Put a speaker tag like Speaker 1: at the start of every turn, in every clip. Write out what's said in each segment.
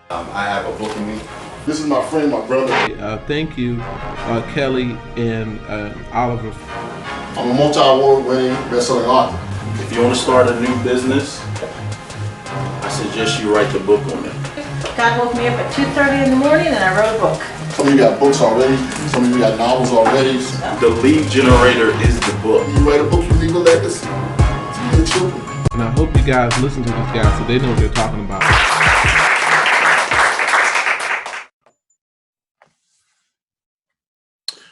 Speaker 1: I have a book in me. This is my friend, my brother.
Speaker 2: Thank you, Kelly and Oliver.
Speaker 1: I'm a multi-award winning best-selling author.
Speaker 3: If you want to start a new business, I suggest you write the book on it.
Speaker 4: God woke me up at 2:30 in the morning and I wrote a book.
Speaker 1: Some of you got books already. Some of you got novels already.
Speaker 3: The lead generator is the book.
Speaker 1: You write a book, you leave a legacy to your children.
Speaker 2: And I hope you guys listen to these guys so they know what they're talking about.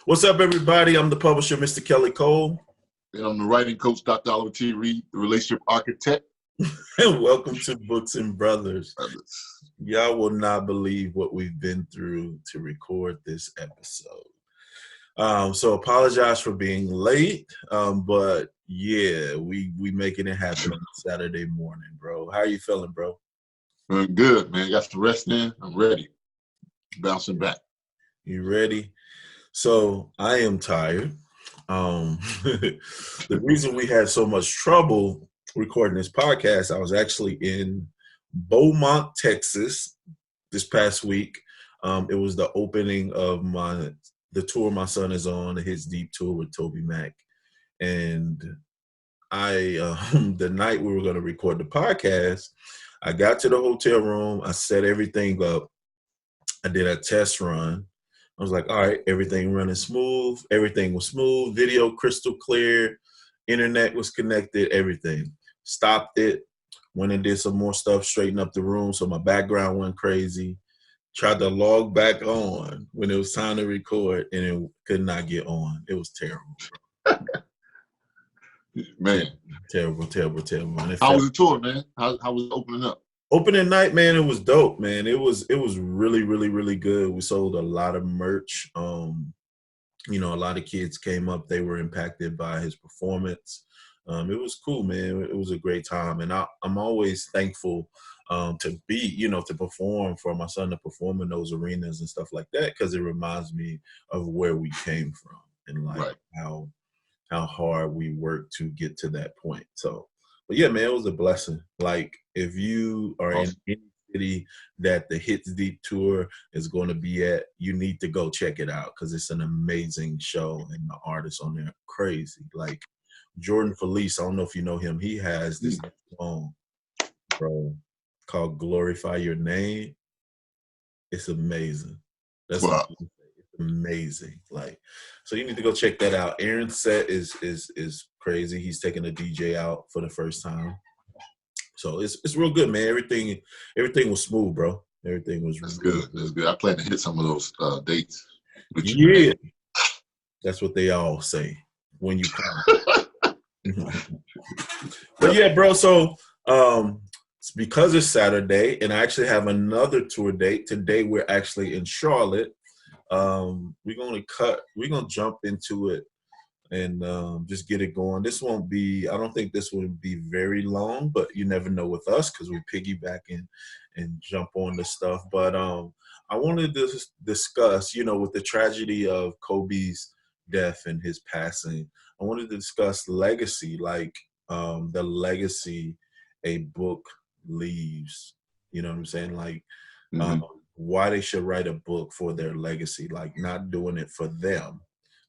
Speaker 3: What's up, everybody? I'm the publisher, Mr. Kelly Cole.
Speaker 1: And I'm the writing coach, Dr. Oliver T. Reid, the relationship architect.
Speaker 3: And welcome to Books-N-Brothas. Y'all will not believe what we've been through to record this episode. So apologize for being late, but yeah, we making it happen on Saturday morning, bro. How are you feeling, bro?
Speaker 1: Good, man. Got some rest in. I'm ready. Bouncing back.
Speaker 3: You ready? So I am tired. The reason we had so much trouble recording this podcast, I was actually in Beaumont, Texas this past week. It was the opening of the tour my son is on, his Deep Tour with Toby Mac. And the night we were going to record the podcast, I got to the hotel room. I set everything up. I did a test run. I was like, all right, everything running smooth. Everything was smooth. Video crystal clear. Internet was connected. Everything. Stopped it. Went and did some more stuff. Straightened up the room so my background went crazy. Tried to log back on when it was time to record, and it could not get on. It was terrible.
Speaker 1: Man.
Speaker 3: Terrible. And
Speaker 1: how was the tour, man? How was it opening up?
Speaker 3: Opening night, man, it was dope, man. It was really good. We sold a lot of merch. A lot of kids came up. They were impacted by his performance. It was cool, man. It was a great time. And I'm always thankful to be, to perform, for my son to perform in those arenas and stuff like that, because it reminds me of where we came from and like how hard we worked to get to that point. So, but yeah, man, it was a blessing. Like, if you are in any city that the Hits Deep Tour is going to be at, you need to go check it out, because it's an amazing show and the artists on there are crazy. Like Jordan Felice, I don't know if you know him. He has this song, bro, called "Glorify Your Name." It's amazing. That's amazing. Like, so you need to go check that out. Aaron's set is crazy. He's taking a DJ out for the first time. So it's real good, man. Everything was smooth, bro. Everything was
Speaker 1: good. That's good. I plan to hit some of those dates.
Speaker 3: Yeah. That's what they all say when you come. But yeah, bro, so it's because it's Saturday, and I actually have another tour date. Today we're actually in Charlotte. We're gonna jump into it and just get it going. I don't think this will be very long, but you never know with us, because we piggyback and jump on the stuff. But I wanted to discuss, with the tragedy of Kobe's death and his passing, I wanted to discuss legacy, like the legacy a book leaves. You know what I'm saying? Like, why they should write a book for their legacy, like not doing it for them,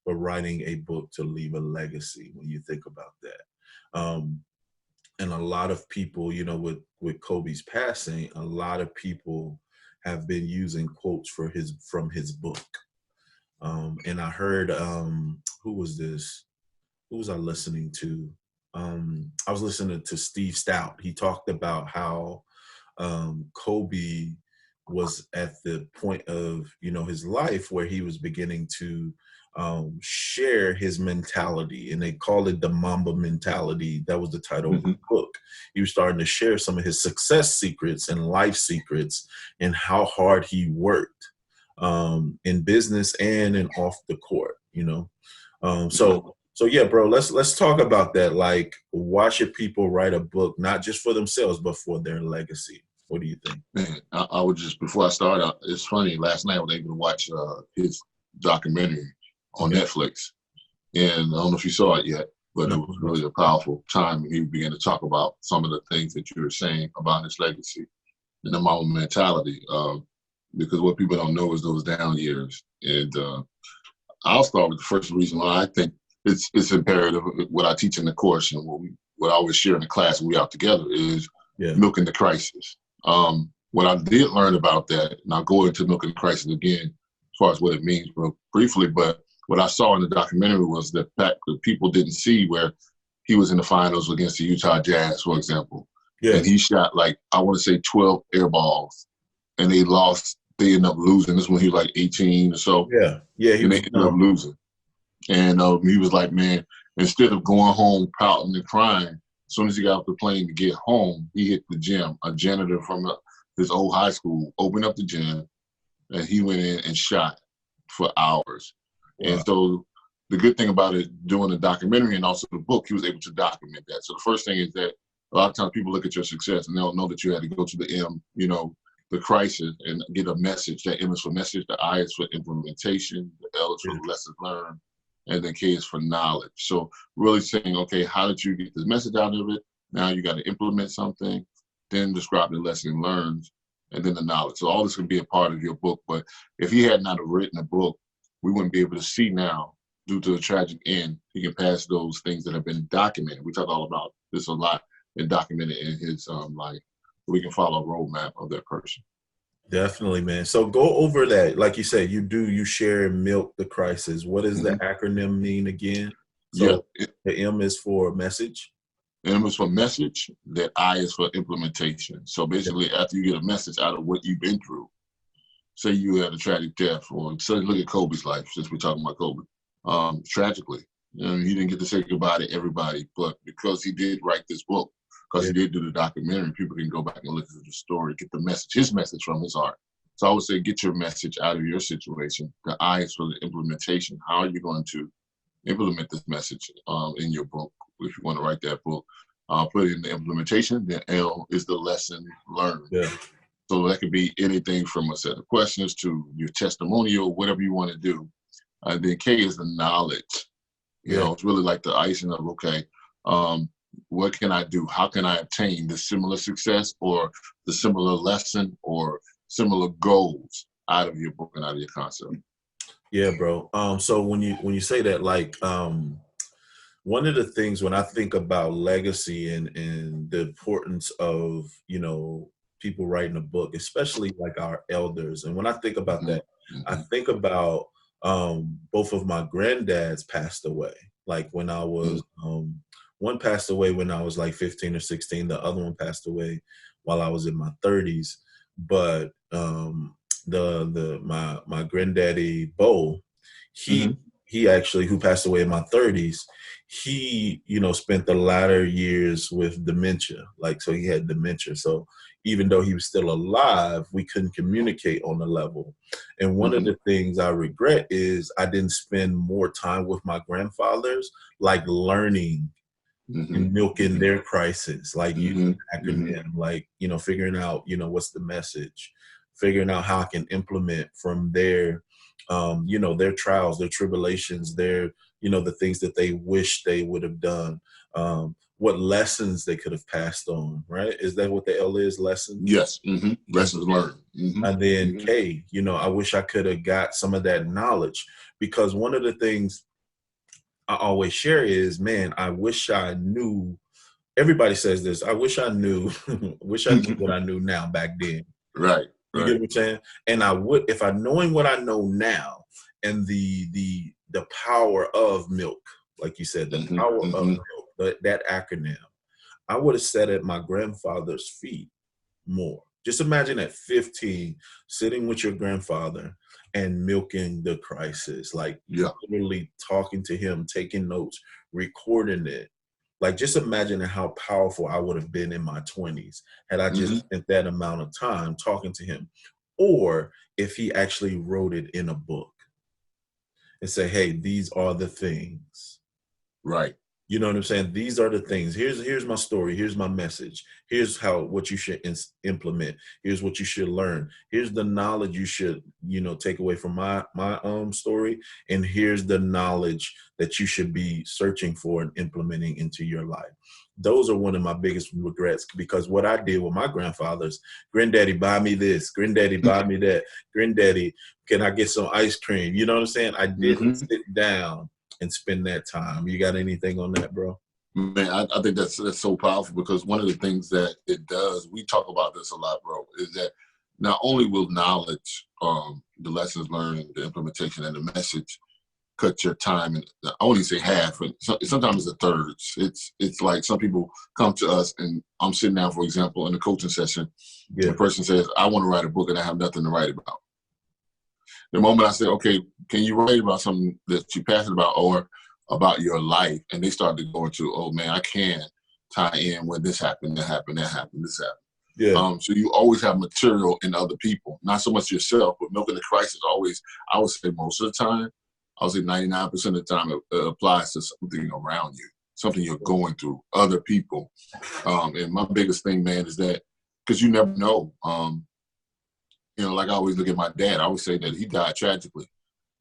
Speaker 3: but writing a book to leave a legacy when you think about that. And a lot of people, with Kobe's passing, a lot of people have been using quotes from his book. And I heard, who was this? Who was I listening to? I was listening to Steve Stout. He talked about how Kobe was at the point of, his life where he was beginning to share his mentality, and they called it the Mamba mentality. That was the title of the book. He was starting to share some of his success secrets and life secrets and how hard he worked in business and in off the court, So yeah, bro, let's talk about that. Like, why should people write a book, not just for themselves, but for their legacy? What do you think?
Speaker 1: Man, I would just, before I start, it's funny. Last night I was able to watch his documentary on Netflix. And I don't know if you saw it yet, but it was really a powerful time. He began to talk about some of the things that you were saying about his legacy. and the mama mentality. Because what people don't know is those down years. And I'll start with the first reason why I think it's imperative. What I teach in the course and what I always share in the class when we out together is milking the crisis. What I did learn about that, and I'll go into milking the crisis again as far as what it means briefly, but what I saw in the documentary was the fact that people didn't see where he was in the finals against the Utah Jazz, for example. Yeah. And he shot like, I want to say 12 air balls, and they lost. They ended up losing. This when he was like 18 or so.
Speaker 3: Yeah. Yeah.
Speaker 1: They ended up losing. And he was like, man, instead of going home pouting and crying, as soon as he got off the plane to get home, he hit the gym. A janitor from his old high school opened up the gym, and he went in and shot for hours. Wow. And so the good thing about it, doing the documentary and also the book, he was able to document that. So the first thing is that a lot of times people look at your success and they don't know that you had to go to the M, the crisis, and get a message. That M is for message, the I is for implementation, the L is for lessons learned, and the K is for knowledge. So really saying, okay, how did you get this message out of it? Now you got to implement something, then describe the lesson learned, and then the knowledge. So all this can be a part of your book. But if he had not written a book, we wouldn't be able to see now, due to a tragic end, he can pass those things that have been documented. We talk all about this a lot, and documented in his life. We can follow a roadmap of that person.
Speaker 3: Definitely, man. So go over that. Like you said, you share and milk the crisis. What does the acronym mean again? So the M is for message.
Speaker 1: M is for message. That I is for implementation. So basically, after you get a message out of what you've been through, say you had a tragic death, or say look at Kobe's life, since we're talking about Kobe. Tragically, he didn't get to say goodbye to everybody, but because he did write this book, because he did do the documentary, people can go back and listen to the story, get the message, his message from his heart. So I would say get your message out of your situation. The I is for the implementation. How are you going to implement this message in your book, if you want to write that book? Put it in the implementation. The L is the lesson learned. Yeah. So that could be anything from a set of questions to your testimonial, whatever you want to do. And then K is the knowledge. It's really like the icing of, okay, what can I do? How can I obtain the similar success or the similar lesson or similar goals out of your book and out of your concept?
Speaker 3: Yeah, bro. So when you say that, like, one of the things when I think about legacy and the importance of, people writing a book, especially like our elders. And when I think about that, I think about both of my granddads passed away. Like when I was, one passed away when I was like 15 or 16. The other one passed away while I was in my 30s. But my granddaddy Bo, he actually, who passed away in my 30s, he spent the latter years with dementia. Like, so he had dementia. So even though he was still alive, we couldn't communicate on the level. And one of the things I regret is I didn't spend more time with my grandfathers, like learning and milking their crisis, like using acronym, like, figuring out, what's the message, figuring out how I can implement from their, their trials, their tribulations, their, the things that they wish they would have done, what lessons they could have passed on, right? Is that what the L is, lessons?
Speaker 1: Yes, lessons learned.
Speaker 3: And then K, I wish I could have got some of that knowledge, because one of the things I always share is, man, I wish I knew, everybody says this, I wish I knew, what I knew now back then.
Speaker 1: Right.
Speaker 3: You get what I'm saying? And I would, if I knowing what I know now and the power of milk, like you said, the power of milk, that acronym, I would have sat at my grandfather's feet more. Just imagine at 15, sitting with your grandfather and milking the crisis, like literally talking to him, taking notes, recording it. Like, just imagine how powerful I would have been in my 20s had I just spent that amount of time talking to him. Or if he actually wrote it in a book and say, hey, these are the things.
Speaker 1: Right.
Speaker 3: You know what I'm saying? These are the things. Here's my story. Here's my message. Here's what you should implement. Here's what you should learn. Here's the knowledge you should, take away from my story. And here's the knowledge that you should be searching for and implementing into your life. those are one of my biggest regrets, because what I did with my grandfathers, granddaddy, buy me this, granddaddy, buy me that, granddaddy, can I get some ice cream? You know what I'm saying? I didn't sit down and spend that time. You got anything on that, bro?
Speaker 1: Man, I think that's so powerful, because one of the things that it does, we talk about this a lot, bro, is that not only will knowledge, the lessons learned, the implementation, and the message cut your time, and I only say half, and sometimes it's a third. It's like some people come to us, and I'm sitting down, for example, in a coaching session.
Speaker 3: Yeah.
Speaker 1: The person says, I want to write a book, and I have nothing to write about. The moment I say, okay, can you write about something that you're passionate about or about your life? And they start to go into, oh man, I can tie in when this happened, that happened, that happened, this happened.
Speaker 3: Yeah.
Speaker 1: So you always have material in other people, not so much yourself, but milking the crisis always, I would say most of the time, I would say 99% of the time it applies to something around you, something you're going through, other people. And my biggest thing, man, is that, because you never know, like I always look at my dad, I always say that he died tragically.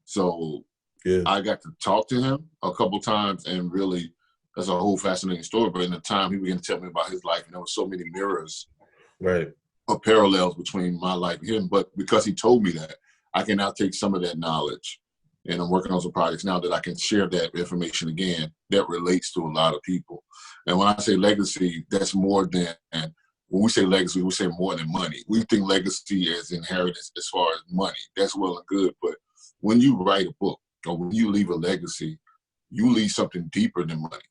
Speaker 1: So
Speaker 3: Yeah.
Speaker 1: I got to talk to him a couple times, and really, that's a whole fascinating story. But in the time he began to tell me about his life, and there were so many mirrors,
Speaker 3: right,
Speaker 1: or parallels between my life and him. But because he told me that, I can now take some of that knowledge, and I'm working on some projects now that I can share that information again that relates to a lot of people. And when I say legacy, that's more than, when we say legacy, we say more than money. We think legacy as inheritance as far as money. That's well and good. But when you write a book, or when you leave a legacy, you leave something deeper than money.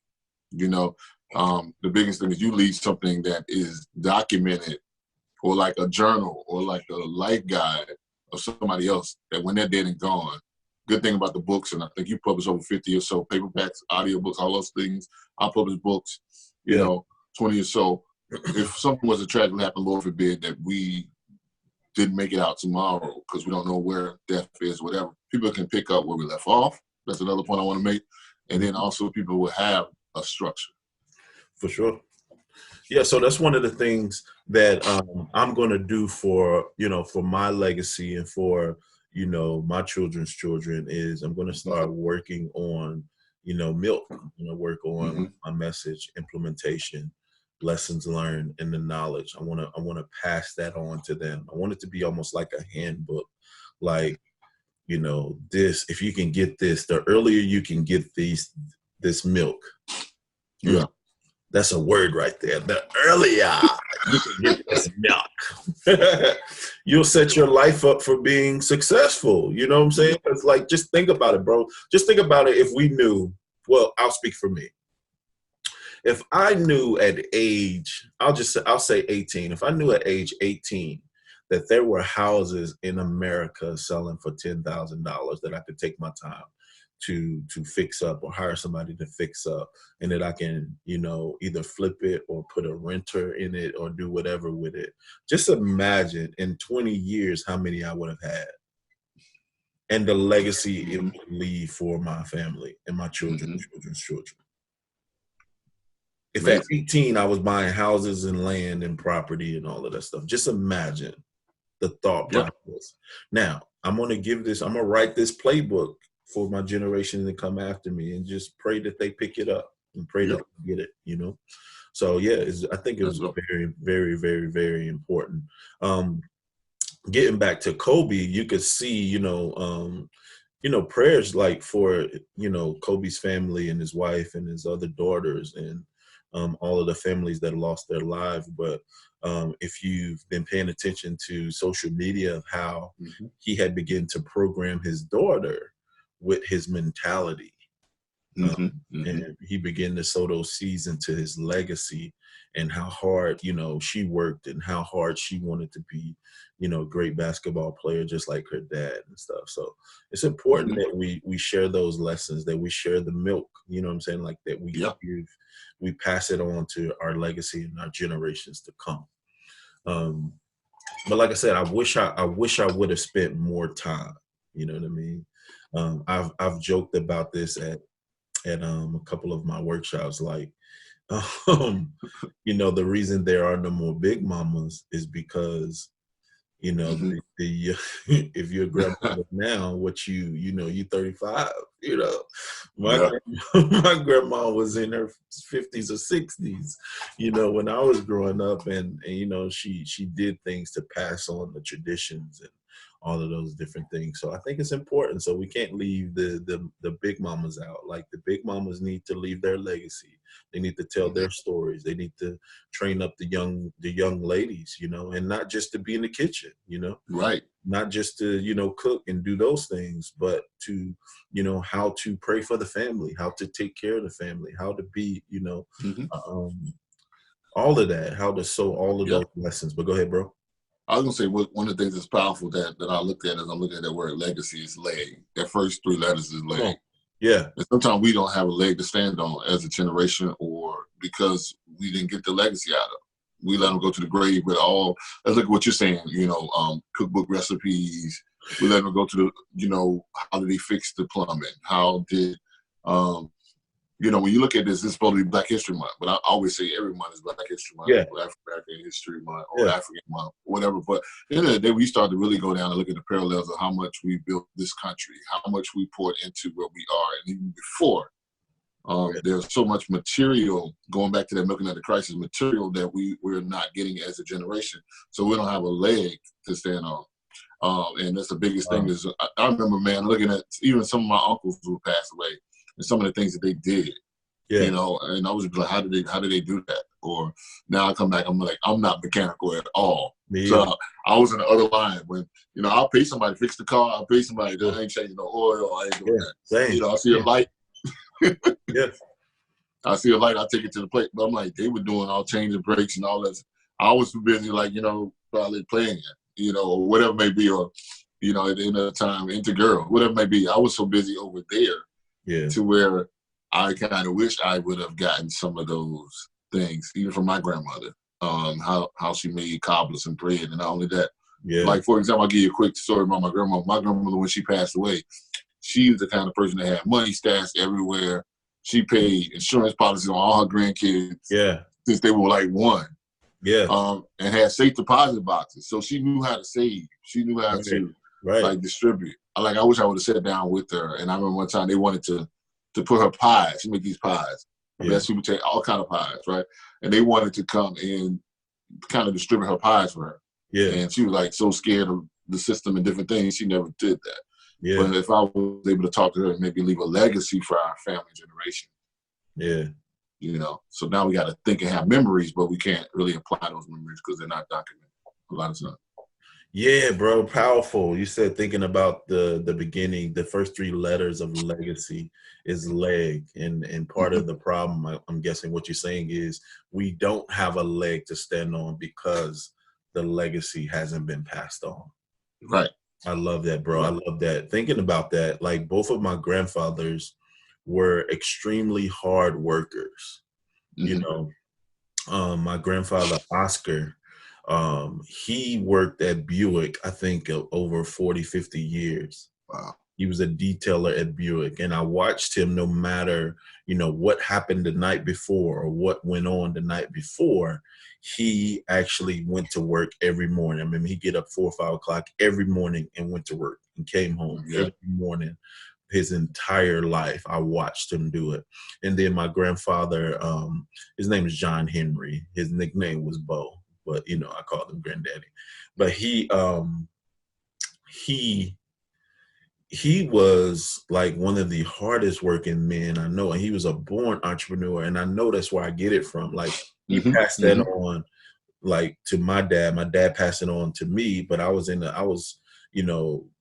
Speaker 1: The biggest thing is you leave something that is documented, or like a journal, or like a life guide of somebody else, that when they're dead and gone. Good thing about the books, and I think you publish over 50 or so paperbacks, audiobooks, all those things. I publish books, 20 or so. If something was to tragically happen, Lord forbid, that we didn't make it out tomorrow because we don't know where death is, whatever, people can pick up where we left off. That's another point I want to make. And then also people will have a structure.
Speaker 3: For sure. Yeah, so that's one of the things that I'm going to do for my legacy, and for, my children's children, is I'm going to start working on, milk. I'm going to work on my message, implementation, lessons learned, and the knowledge. I want to pass that on to them. I want it to be almost like a handbook, like, this, if you can get this, the earlier you can get this milk.
Speaker 1: Yeah.
Speaker 3: That's a word right there. The earlier you can get this milk, you'll set your life up for being successful. You know what I'm saying? It's like, just think about it, bro. Just think about it. If we knew, well, I'll speak for me. If I knew at age, I'll say 18. If I knew at age 18 that there were houses in America selling for $10,000 that I could take my time to fix up, or hire somebody to fix up, and that I can, either flip it or put a renter in it or do whatever with it. Just imagine in 20 years how many I would have had, and the legacy it would leave for my family and my children's children. If at 18 I was buying houses and land and property and all of that stuff, just imagine the thought process. Now, I'm going to write this playbook for my generation to come after me, and just pray that they pick it up and pray that they get it, So I think it was very, very, very, very important. Getting back to Kobe, you could see, prayers like for, Kobe's family and his wife and his other daughters, and all of the families that lost their lives. But if you've been paying attention to social media, of how he had begun to program his daughter with his mentality, and he began to sow those seeds into his legacy, and how hard, she worked, and how hard she wanted to be, a great basketball player, just like her dad and stuff. So it's important that we share those lessons, that we share the milk, like that we pass it on to our legacy and our generations to come. But like I said, I wish I would have spent more time. You know what I mean? I've joked about this at a couple of my workshops, like, the reason there are no more big mamas is because, You know,
Speaker 1: Mm-hmm.
Speaker 3: if you're a grandmother now, you 35. You know, my
Speaker 1: Yeah.
Speaker 3: my grandma was in her 50s or 60s. You know, when I was growing up, and she did things to pass on the traditions and all of those different things. So I think it's important. So we can't leave the big mamas out. Like the big mamas need to leave their legacy. They need to tell their stories. They need to train up the young ladies, and not just to be in the kitchen,
Speaker 1: Right.
Speaker 3: not just to, cook and do those things, but to, how to pray for the family, how to take care of the family, how to be,
Speaker 1: Mm-hmm.
Speaker 3: all of that, how to sow all of
Speaker 1: Yeah.
Speaker 3: those lessons. But go ahead, bro.
Speaker 1: I was gonna say one of the things that's powerful that I looked at as I'm looking at that word legacy is leg. That first three letters is leg.
Speaker 3: Yeah.
Speaker 1: And sometimes we don't have a leg to stand on as a generation, or because we didn't get the legacy out of it. We let them go to the grave with all. Let's look at what you're saying. Cookbook recipes. We let them go to the. How did they fix the plumbing? How did when you look at this, it's supposed to be Black History Month, but I always say every month is Black History Month,
Speaker 3: Yeah.
Speaker 1: or African History Month, or African Month, whatever. But at the end of the day, we start to really go down and look at the parallels of how much we built this country, how much we poured into where we are, and even before. There's so much material, going back to that milking of the crisis, material that we're not getting as a generation. So we don't have a leg to stand on. And that's the biggest thing is, I remember, man, looking at even some of my uncles who passed away and some of the things that they did, and I was like, how did they do that? Or now I come back, I'm like, I'm not mechanical at all. So I was in the other line when, I'll pay somebody to fix the car. I'll pay somebody, I ain't changing no oil. I ain't doing that.
Speaker 3: Same.
Speaker 1: I see a light.
Speaker 3: Yes.
Speaker 1: I see a light, I take it to the plate. But I'm like, they were doing all changing brakes and all that. I was too busy, probably playing it, or whatever it may be, or, at the end of the time, into girl, whatever it may be. I was so busy over there to where I kind of wish I would have gotten some of those things, even from my grandmother, how she made cobblers and bread. And not only that, like, for example, I'll give you a quick story about my grandmother. My grandmother, when she passed away, she was the kind of person that had money stashed everywhere. She paid insurance policies on all her grandkids since they were like one.
Speaker 3: Yeah.
Speaker 1: And had safe deposit boxes. So she knew how to save. She knew how to like distribute. I wish I would have sat down with her. And I remember one time they wanted to put her pies. She made these pies. She would take all kind of pies, right? And they wanted to come and kind of distribute her pies for her. Yeah. And she was like so scared of the system and different things, she never did that. Yeah. But if I was able to talk to her and maybe leave a legacy for our family generation. Yeah. So now we got to think and have memories, but we can't really apply those memories because they're not documented a lot of times.
Speaker 3: Yeah, bro, powerful. You said thinking about the beginning, the first three letters of legacy is leg. And part of the problem, I'm guessing what you're saying is we don't have a leg to stand on because the legacy hasn't been passed on.
Speaker 1: Right.
Speaker 3: I love that, bro. Right. I love that. Thinking about that, like both of my grandfathers were extremely hard workers. My grandfather, Oscar, he worked at Buick, I think, over 40, 50 years.
Speaker 1: Wow.
Speaker 3: He was a detailer at Buick. And I watched him no matter, what happened the night before or what went on the night before. He actually went to work every morning. I mean, he'd get up 4 or 5 o'clock every morning and went to work and came home every morning. His entire life, I watched him do it. And then my grandfather, his name is John Henry. His nickname was Bo, but I called him Granddaddy. But he was like one of the hardest working men I know, and he was a born entrepreneur. And I know that's where I get it from. Like he passed that on, like to my dad. My dad passed it on to me, but I was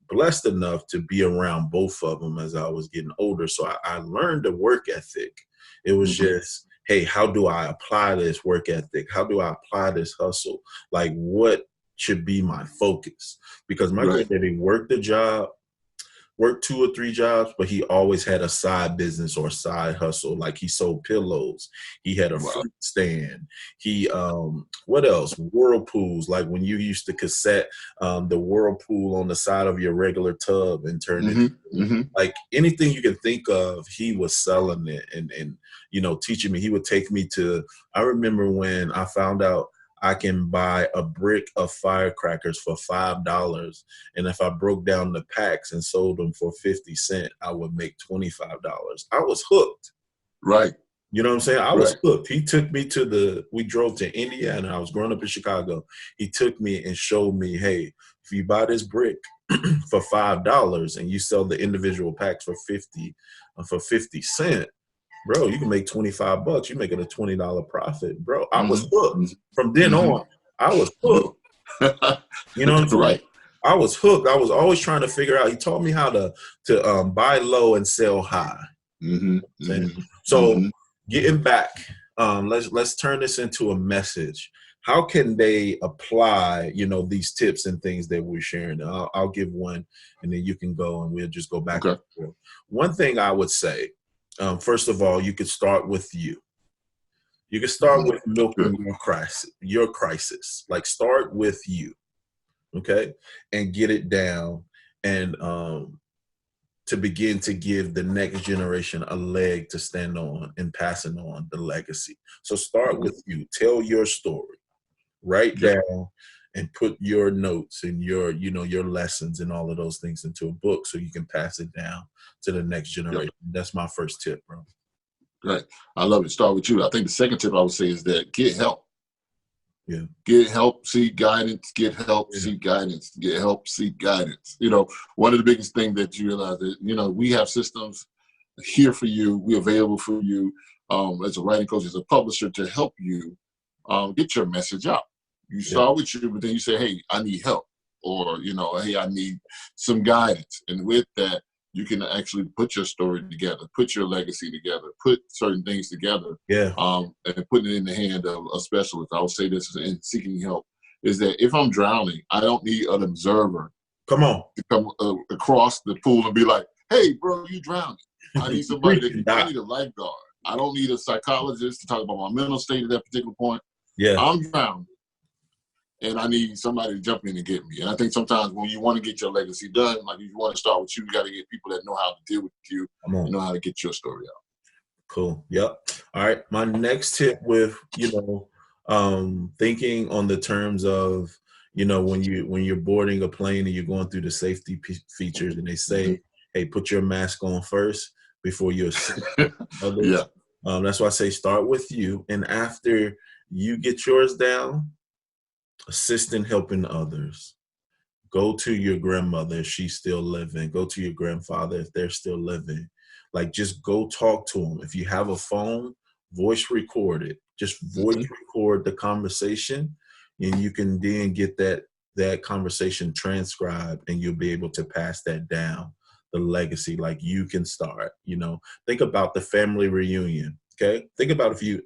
Speaker 3: blessed enough to be around both of them as I was getting older. So I learned the work ethic. It was just, hey, how do I apply this work ethic? How do I apply this hustle? Like what should be my focus? Because my granddaddy worked 2 or 3 jobs, but he always had a side business or side hustle. Like he sold pillows. He had a fruit stand. He, what else? Whirlpools. Like when you used to cassette the whirlpool on the side of your regular tub and turn it, like anything you can think of, he was selling it and teaching me. He would take me to, I remember when I found out I can buy a brick of firecrackers for $5. And if I broke down the packs and sold them for 50 cents, I would make $25. I was hooked.
Speaker 1: Right.
Speaker 3: You know what I'm saying? I was
Speaker 1: Right.
Speaker 3: hooked. He took me we drove to Indiana. I was growing up in Chicago. He took me and showed me, hey, if you buy this brick for $5 and you sell the individual packs for 50 cents, bro, you can make $25. You're making a $20 profit, bro. I was hooked. From then on, I was hooked. You know what I'm saying?
Speaker 1: Right.
Speaker 3: I was hooked. I was always trying to figure out. He taught me how to buy low and sell high. So getting back, let's turn this into a message. How can they apply, these tips and things that we're sharing? I'll give one, and then you can go, and we'll just go back.
Speaker 1: Okay.
Speaker 3: And forth. One thing I would say, first of all, you could start with you. You can start with milking your crisis. Like, start with you, okay, and get it down, and to begin to give the next generation a leg to stand on and passing on the legacy. So start with you. Tell your story. Write down and put your notes and your lessons and all of those things into a book so you can pass it down to the next generation. That's my first tip, bro.
Speaker 1: Right. I love it. Start with you. I think the second tip I would say is that get help.
Speaker 3: Yeah.
Speaker 1: Get help, seek guidance, get help, seek guidance, get help, seek guidance. One of the biggest things that you realize that, we have systems here for you. We're available for you as a writing coach, as a publisher, to help you get your message out. You start with you, but then you say, hey, I need help, or, hey, I need some guidance. And with that, you can actually put your story together, put your legacy together, put certain things together, and put it in the hand of a specialist. I will say this in seeking help, is that if I'm drowning, I don't need an observer to come across the pool and be like, hey, bro, you drowning. I need somebody I need a lifeguard. I don't need a psychologist to talk about my mental state at that particular point. I'm drowning, and I need somebody to jump in and get me. And I think sometimes when you want to get your legacy done, like if you want to start with you got to get people that know how to deal with you and know how to get your story out.
Speaker 3: Cool. Yep. All right. My next tip with, thinking on the terms of, when you're boarding a plane and you're going through the safety features and they say, hey, put your mask on first before you assist others. That's why I say start with you. And after you get yours down, assist in helping others. Go to your grandmother if she's still living. Go to your grandfather if they're still living. Like, just go talk to them. If you have a phone, voice record it. Just voice record the conversation, and you can then get that conversation transcribed, and you'll be able to pass that down, the legacy. Like, you can start, think about the family reunion. Okay. Think about if you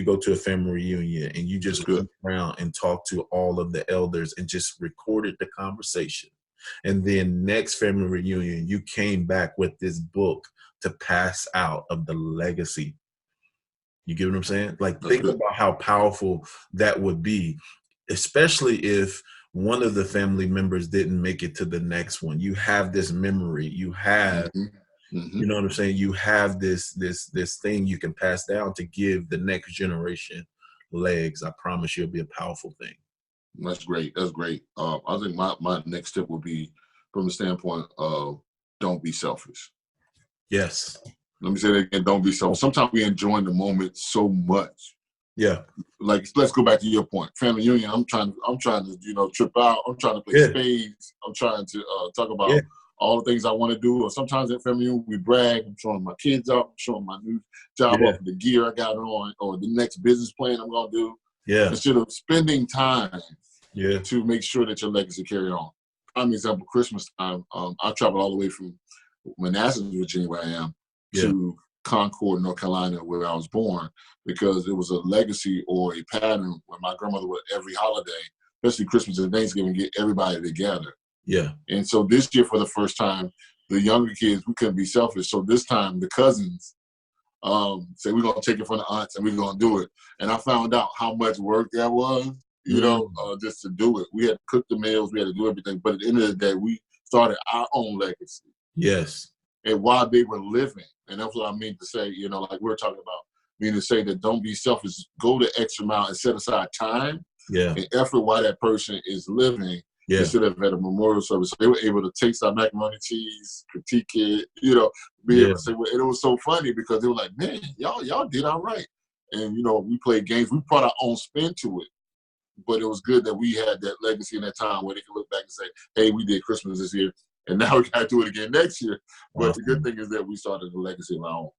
Speaker 3: go to a family reunion and you just go around and talk to all of the elders and just recorded the conversation. And then next family reunion, you came back with this book to pass out of the legacy. You get what I'm saying? Like, think about how powerful that would be, especially if one of the family members didn't make it to the next one. You have this memory. You have you know what I'm saying? You have this thing you can pass down to give the next generation legs. I promise you it'll be a powerful thing.
Speaker 1: That's great. That's great. I think my next tip would be from the standpoint of don't be selfish.
Speaker 3: Yes.
Speaker 1: Let me say that again. Don't be selfish. Sometimes we enjoy the moment so much.
Speaker 3: Yeah.
Speaker 1: Like, let's go back to your point. Family reunion. I'm trying to, trip out. I'm trying to play spades. I'm trying to talk about all the things I want to do. Or sometimes at family reunion, we brag. I'm showing my kids up. I'm showing my new job off, the gear I got on, or the next business plan I'm going to do.
Speaker 3: Yeah.
Speaker 1: Instead of spending time to make sure that your legacy carry on. Prime example, Christmas time, I traveled all the way from Manassas, Virginia, where I am, to Concord, North Carolina, where I was born, because it was a legacy or a pattern where my grandmother would, every holiday, especially Christmas and Thanksgiving, get everybody together.
Speaker 3: Yeah.
Speaker 1: And so this year, for the first time, the younger kids, we couldn't be selfish. So this time, the cousins said, we're going to take it from the aunts and we're going to do it. And I found out how much work that was, just to do it. We had to cook the meals, we had to do everything. But at the end of the day, we started our own legacy.
Speaker 3: Yes.
Speaker 1: And while they were living. And that's what I mean to say, like we're talking about, meaning to say that don't be selfish. Go the extra mile and set aside time
Speaker 3: Yeah.
Speaker 1: and effort while that person is living.
Speaker 3: Yeah.
Speaker 1: Instead of at a memorial service, so they were able to taste our macaroni cheese, critique it, be
Speaker 3: Yeah.
Speaker 1: able to say, and it was so funny because they were like, man, y'all did all right. And, we played games. We brought our own spin to it. But it was good that we had that legacy in that time where they could look back and say, hey, we did Christmas this year, and now we got to do it again next year. But
Speaker 3: Awesome.
Speaker 1: the good thing is that we started the legacy of our own.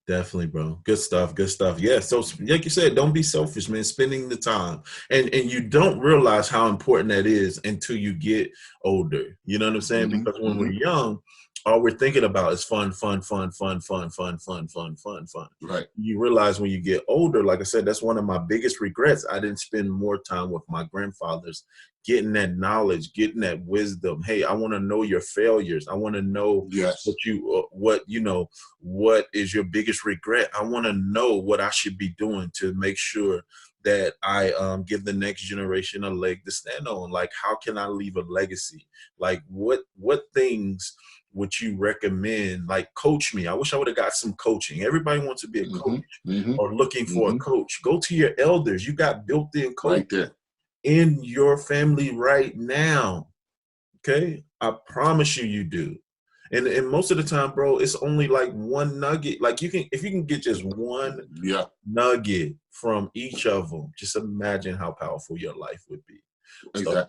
Speaker 3: Definitely, bro. Good stuff. Good stuff. Yeah. So, like you said, don't be selfish, man. Spending the time, and you don't realize how important that is until you get older. You know what I'm saying?
Speaker 1: Mm-hmm.
Speaker 3: Because when we're young, all we're thinking about is fun, fun, fun, fun, fun, fun, fun, fun, fun, fun.
Speaker 1: Right.
Speaker 3: You realize when you get older, like I said, that's one of my biggest regrets. I didn't spend more time with my grandfathers, getting that knowledge, getting that wisdom. Hey, I want to know your failures. I want to know what is your biggest regret. I want to know what I should be doing to make sure that I give the next generation a leg to stand on. Like, how can I leave a legacy? Like, what things would you recommend? Like, coach me. I wish I would have got some coaching. Everybody wants to be a coach or looking for a coach. Go to your elders. You got built-in coach
Speaker 1: right there
Speaker 3: in your family right now. Okay? I promise you do. And most of the time, bro, it's only like one nugget. Like, if you can get just one nugget from each of them, just imagine how powerful your life would be.
Speaker 1: Exactly.
Speaker 3: So,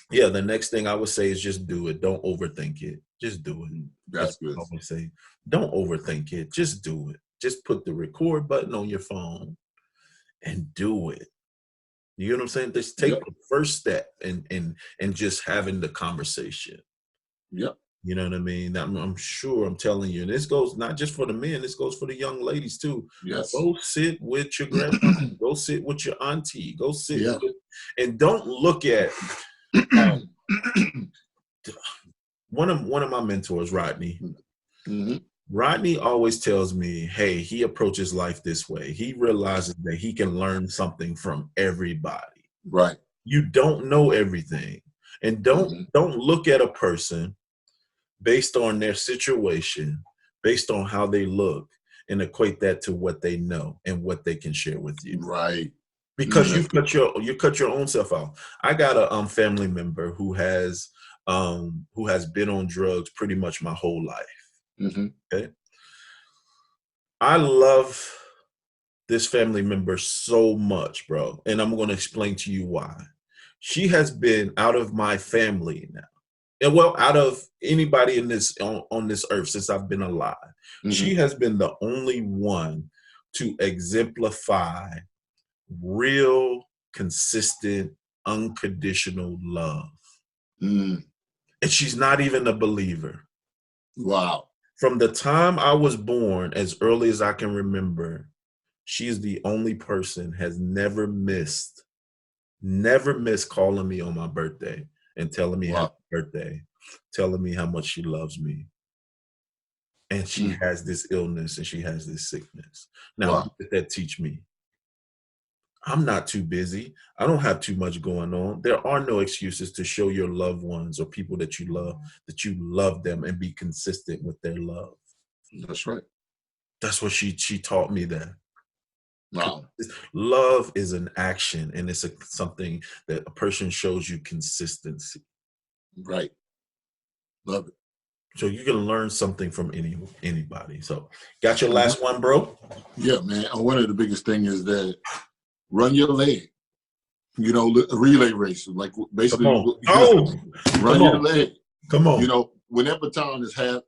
Speaker 3: yeah, the next thing I would say is just do it. Don't overthink it. Just do it.
Speaker 1: That's good.
Speaker 3: I would say, don't overthink it. Just do it. Just put the record button on your phone and do it. You know what I'm saying? Just take the first step and just having the conversation.
Speaker 1: Yep.
Speaker 3: You know what I mean? I'm sure, I'm telling you, and this goes not just for the men, this goes for the young ladies too.
Speaker 1: Yes.
Speaker 3: Go sit with your grandma, go sit with your auntie, go sit with, and don't look at one of my mentors, Rodney. Rodney always tells me, hey, he approaches life this way. He realizes that he can learn something from everybody.
Speaker 1: Right.
Speaker 3: You don't know everything. And don't look at a person based on their situation, based on how they look, and equate that to what they know and what they can share with you.
Speaker 1: Right.
Speaker 3: Because you cut your own self out. I got a family member who has been on drugs pretty much my whole life. Okay. I love this family member so much, bro. And I'm going to explain to you why. She has been out of my family now. And well, out of anybody in this on this earth since I've been alive. She has been the only one to exemplify real, consistent, unconditional love. And she's not even a believer.
Speaker 1: Wow.
Speaker 3: From the time I was born, as early as I can remember, she's the only person has never missed calling me on my birthday and telling me happy birthday, telling me how much she loves me. And she has this illness and she has this sickness. Now, what did that teach me? I'm not too busy. I don't have too much going on. There are no excuses to show your loved ones or people that you love them and be consistent with their love.
Speaker 1: That's right.
Speaker 3: That's what she taught me that.
Speaker 1: Wow.
Speaker 3: Love is an action, and it's something that a person shows you consistency.
Speaker 1: Right. Love it.
Speaker 3: So you can learn something from anybody. So got your last one, bro?
Speaker 1: Yeah, man. One of the biggest things is that run your leg. A relay race. Like basically run your leg.
Speaker 3: Come on.
Speaker 1: Whenever time is some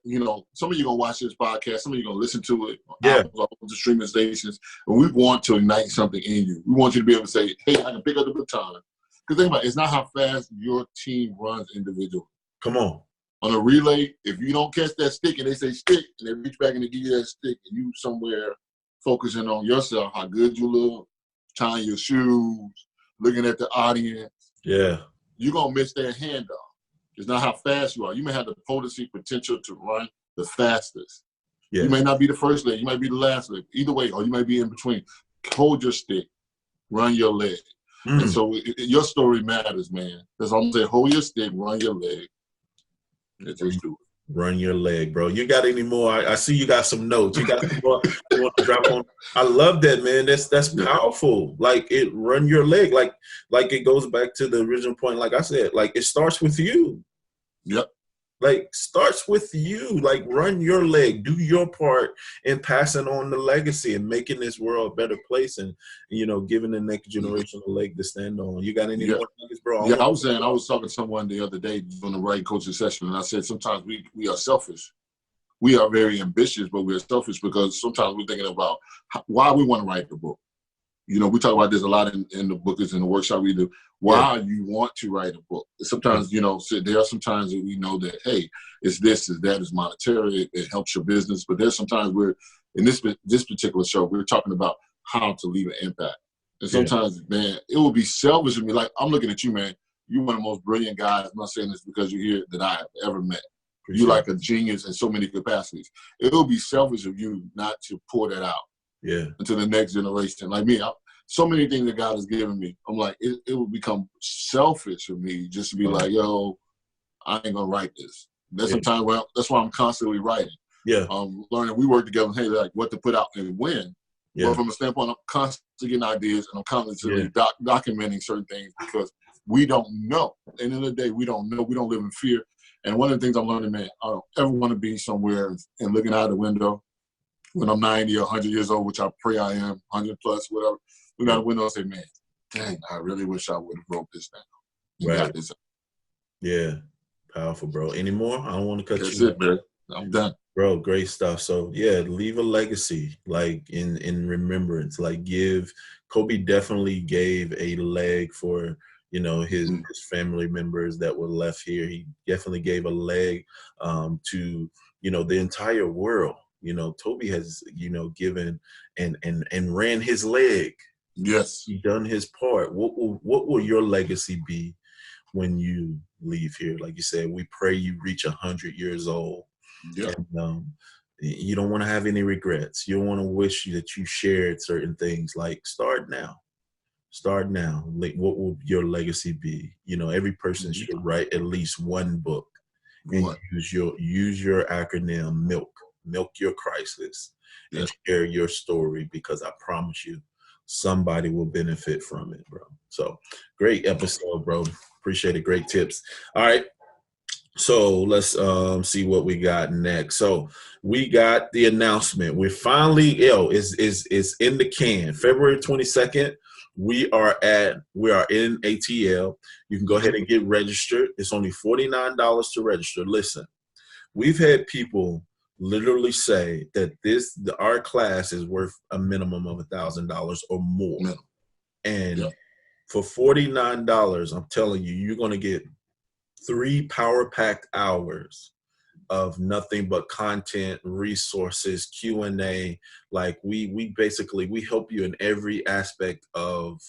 Speaker 1: of you gonna watch this podcast, some of you gonna listen to it on the streaming stations, and we want to ignite something in you. We want you to be able to say, hey, I can pick up the baton. Because think about it, it's not how fast your team runs individually.
Speaker 3: Come on.
Speaker 1: On a relay, if you don't catch that stick and they say stick, and they reach back and they give you that stick, and you somewhere focusing on yourself, how good you look, tying your shoes, looking at the audience, you're gonna miss that handoff. It's not how fast you are. You may have the potency potential to run the fastest. You may not be the first leg. You might be the last leg. Either way, or you might be in between. Hold your stick. Run your leg. And so your story matters, man. That's all I'm saying. Hold your stick. Run your leg. And just do it.
Speaker 3: Run your leg, bro. You got any more? I see you got some notes. You got some more you want to drop on? I love that, man. That's powerful. Like it, run your leg. Like it goes back to the original point. Like I said, like it starts with you.
Speaker 1: Yep.
Speaker 3: Like starts with you. Like run your leg, do your part in passing on the legacy and making this world a better place, and giving the next generation a leg to stand on. You got any more nuggets, bro?
Speaker 1: I was talking to someone the other day during the Reid coaching session, and I said sometimes we are selfish. We are very ambitious, but we're selfish because sometimes we're thinking about why we want to write the book. We talk about this a lot in the book, is in the workshop we do. Why you want to write a book. Sometimes, there are some times that we know that, hey, it's this, it's that, it's monetary, it helps your business. But there's sometimes in this particular show, we're talking about how to leave an impact. And sometimes, man, it will be selfish of me. Like, I'm looking at you, man. You're one of the most brilliant guys. I'm not saying this because you're here that I have ever met. You're like a genius in so many capacities. It will be selfish of you not to pour that out. Yeah, into the next generation. Like me, so many things that God has given me. I'm like, it would become selfish of me just to be like, yo, I ain't gonna write this. There's some time where that's why I'm constantly writing. Yeah, learning. We work together. Hey, like what to put out and when. Yeah. But from a standpoint, I'm constantly getting ideas and I'm constantly documenting certain things because we don't know. At the end of the day, we don't know. We don't live in fear. And one of the things I'm learning, man, I don't ever want to be somewhere and looking out the window when I'm 90 or 100 years old, which I pray I am, 100 plus, whatever, look out the window and say, man, dang, I really wish I would have wrote this down. Got this. Yeah, powerful, bro. Any more? I don't want to cut you. That's it, man. I'm done. Bro, great stuff. So, leave a legacy, like, in remembrance. Like, Kobe definitely gave a leg for, his family members that were left here. He definitely gave a leg to, the entire world. Toby has, given and ran his leg. Yes. He done his part. What will your legacy be when you leave here? Like you said, we pray you reach 100 years old. Yeah. And, you don't want to have any regrets. You don't want to wish that you shared certain things. Like start now. Like, what will your legacy be? Every person should write at least one book. And use your acronym milk your crisis and share your story, because I promise you somebody will benefit from it, bro. So great episode, bro. Appreciate it. Great tips. All right, so let's see what we got next. So we got the announcement. We're finally is in the can. February 22nd. We are in ATL. You can go ahead and get registered. It's only $49 to register. Listen, we've had people literally say that our class is worth a minimum of $1,000 or more. And for $49, I'm telling you, you're going to get 3 power-packed hours of nothing but content, resources, Q&A. Like we basically help you in every aspect of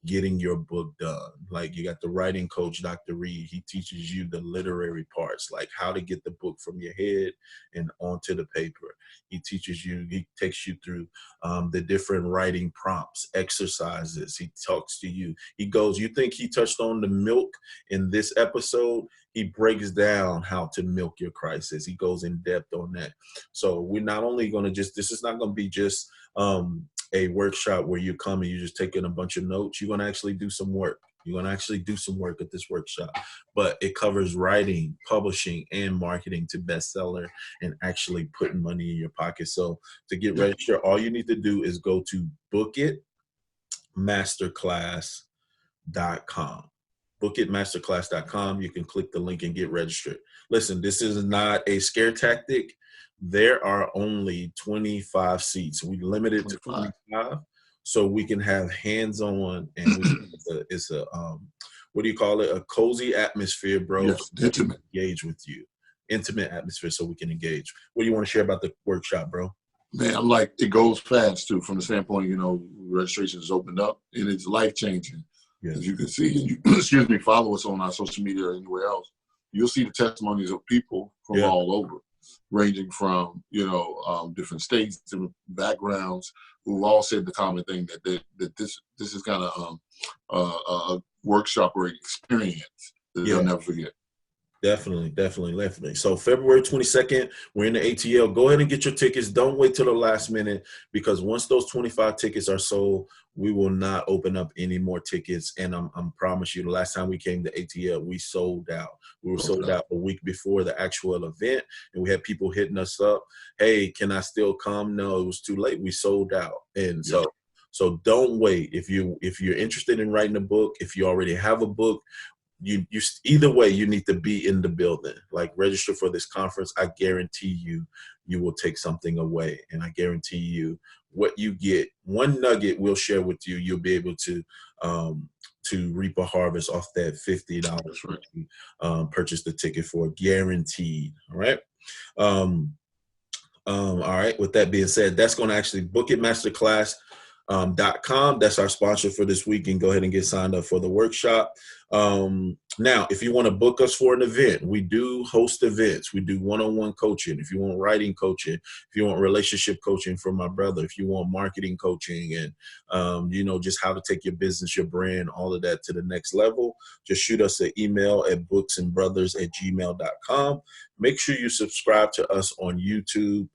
Speaker 1: getting your book done. Like you got the writing coach, Dr. Reid. He teaches you the literary parts, like how to get the book from your head and onto the paper. He takes you through the different writing prompts, exercises. He talks to you. You think he touched on the milk in this episode? He breaks down how to milk your crisis. He goes in depth on that. So we're not only going to this is not going to be just a workshop where you come and you're just taking a bunch of notes. You're going to actually do some work. You're going to actually do some work at this workshop. But it covers writing, publishing, and marketing to bestseller and actually putting money in your pocket. So to get registered, all you need to do is go to bookitmasterclass.com. bookitmasterclass.com. You can click the link and get registered. Listen, this is not a scare tactic. There are only 25 seats. We limited to 25 so we can have hands-on, and it's a what do you call it? A cozy atmosphere, bro. Yes, intimate.
Speaker 3: Engage with you. Intimate atmosphere so we can engage. What do you want to share about the workshop, bro?
Speaker 1: Man, I'm like, it goes fast too, from the standpoint, registration is opened up and it's life-changing. Yes. As you can see, and follow us on our social media or anywhere else. You'll see the testimonies of people from all over, ranging from, different states, different backgrounds, who've all said the common thing that this is kind of a workshop or experience that they'll never forget.
Speaker 3: Definitely. So February 22nd, we're in the ATL. Go ahead and get your tickets. Don't wait till the last minute, because once those 25 tickets are sold, we will not open up any more tickets. And I'm promise you, the last time we came to ATL, we sold out. We were sold out a week before the actual event, and we had people hitting us up. Hey, can I still come? No, it was too late. We sold out. And so don't wait. If you're interested in writing a book, if you already have a book, you either way, you need to be in the building. Like, register for this conference. I guarantee you will take something away, and I guarantee you what you get, one nugget we'll share with you, you'll be able to reap a harvest off that $50 purchase the ticket for, guaranteed. All right. All right. With that being said, that's going to actually book it masterclass.com. That's our sponsor for this week, and go ahead and get signed up for the workshop. Now, if you want to book us for an event, we do host events. We do one-on-one coaching. If you want writing coaching, if you want relationship coaching from my brother, if you want marketing coaching, and just how to take your business, your brand, all of that to the next level, just shoot us an email at books-and-brothas@gmail.com. Make sure you subscribe to us on YouTube.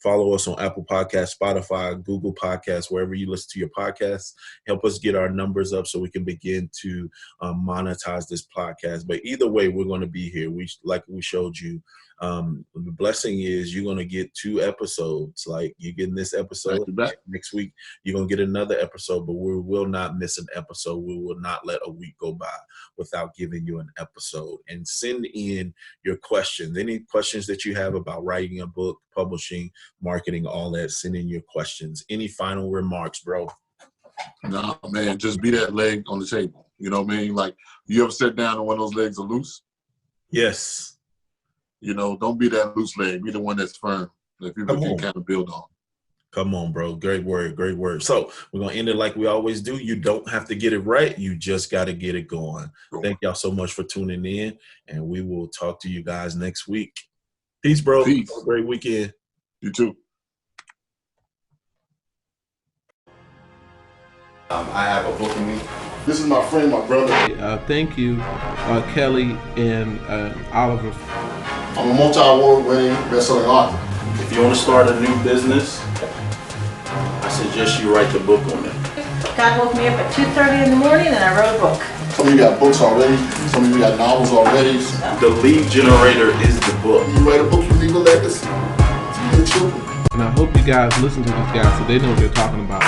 Speaker 3: Follow us on Apple Podcasts, Spotify, Google Podcasts, wherever you listen to your podcasts. Help us get our numbers up so we can begin to monetize this podcast. But either way, we're going to be here. Like we showed you. The blessing is you're going to get 2 episodes. Like, you're getting this episode. Next week, you're going to get another episode, but we will not miss an episode. We will not let a week go by without giving you an episode. And send in your questions. Any questions that you have about writing a book, publishing, marketing, all that, send in your questions. Any final remarks, bro?
Speaker 1: Nah, man, just be that leg on the table. You know what I mean? Like, you ever sit down and one of those legs are loose?
Speaker 3: Yes.
Speaker 1: Don't be that loose leg. Be the one that's firm that people can kind of build on.
Speaker 3: Come on, bro. Great word. So we're going to end it like we always do. You don't have to get it right. You just got to get it going. Thank y'all so much for tuning in, and we will talk to you guys next week. Peace, bro.
Speaker 1: Peace.
Speaker 3: Have a great weekend.
Speaker 1: You too.
Speaker 5: I have a book in me. This is my friend, my brother.
Speaker 2: Thank you, Kelly and Oliver.
Speaker 5: I'm a multi-award winning best-selling author.
Speaker 3: If you want to start a new business, I suggest you write the book on it.
Speaker 4: God woke me up at 2:30 in the morning and I wrote a book.
Speaker 5: Some of you got books already. Some of you got novels already.
Speaker 3: The lead generator is the book.
Speaker 5: You write a book, you leave a legacy to your children.
Speaker 2: And I hope you guys listen to these guys so they know what they're talking about.